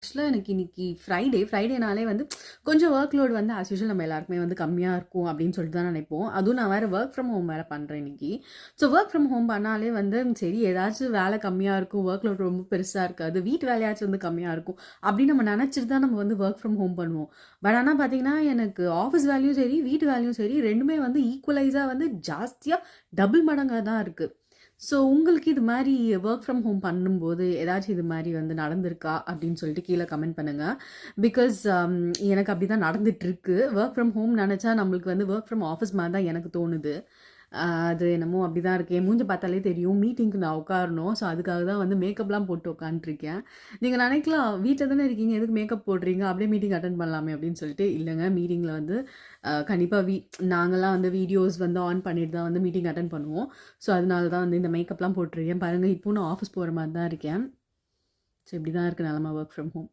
ஆக்சுவலாக எனக்கு இன்னைக்கு ஃப்ரைடேனாலே வந்து கொஞ்சம் ஒர்க் லோட் வந்து ஆஸ் யூஷுவல் நம்ம எல்லாருக்குமே வந்து கம்மியாக இருக்கும் அப்படின்னு சொல்லிட்டு தான் நினைப்போம். அதுவும் நான் வேறு ஒர்க் ஃப்ரம் ஹோம் வேறு பண்ணுறேன் இன்னைக்கு. ஸோ ஒர்க் ஃப்ரம் ஹோம் பண்ணாலே வந்து சரி ஏதாச்சும் வேலை கம்மியாக இருக்கும், ஒர்க் லோட் ரொம்ப பெருசாக இருக்காது, வீட்டு வேலையாச்சும் வந்து கம்மியாக இருக்கும் அப்படின்னு நம்ம நினச்சிட்டு தான் நம்ம வந்து ஒர்க் ஃப்ரம் ஹோம் பண்ணுவோம். பட் ஆனால் பார்த்தீங்கன்னா எனக்கு ஆஃபீஸ் வேலையும் சரி வீட்டு வேலையும் சரி ரெண்டுமே வந்து ஈக்குவலைஸாக வந்து ஜாஸ்தியாக டபுள் மடங்காக தான் இருக்குது. ஸோ உங்களுக்கு இது மாதிரி ஒர்க் ஃப்ரம் ஹோம் பண்ணும்போது ஏதாச்சும் இது மாதிரி வந்து நடந்திருக்கா அப்படின்னு சொல்லிட்டு கீழே கமெண்ட் பண்ணுங்கள். பிகாஸ் எனக்கு அப்படி தான் நடந்துகிட்ருக்கு. ஒர்க் ஃப்ரம் ஹோம் நினச்சா நம்மளுக்கு வந்து ஒர்க் ஃப்ரம் ஆஃபீஸ் மாதிரி தான் எனக்கு தோணுது. அது என்னமோ அப்படி தான் இருக்குது. என் மூஞ்ச பார்த்தாலே தெரியும் மீட்டிங்க்கு நான் உட்காரணும். ஸோ அதுக்காக தான் வந்து மேக்கப்லாம் போட்டு உட்காந்துருக்கேன். நீங்கள் நினைக்கலாம் வீட்டில் தானே இருக்கீங்க எதுக்கு மேக்கப் போடுறீங்க அப்படியே மீட்டிங் அட்டன் பண்ணலாமே அப்படின்னு சொல்லிட்டு. இல்லைங்க, மீட்டிங்கில் வந்து கண்டிப்பாக நாங்கள்லாம் வந்து வீடியோஸ் வந்து ஆன் பண்ணிட்டு தான் வந்து மீட்டிங் அட்டன் பண்ணுவோம். ஸோ அதனால தான் வந்து இந்த மேக்கப்லாம் போட்டிருக்கேன். பாருங்கள், இப்போ நான் ஆஃபீஸ் போகிற மாதிரி தான் இருக்கேன். ஸோ இப்படி தான் இருக்குது நிலமை ஒர்க் ஃப்ரம் ஹோம்.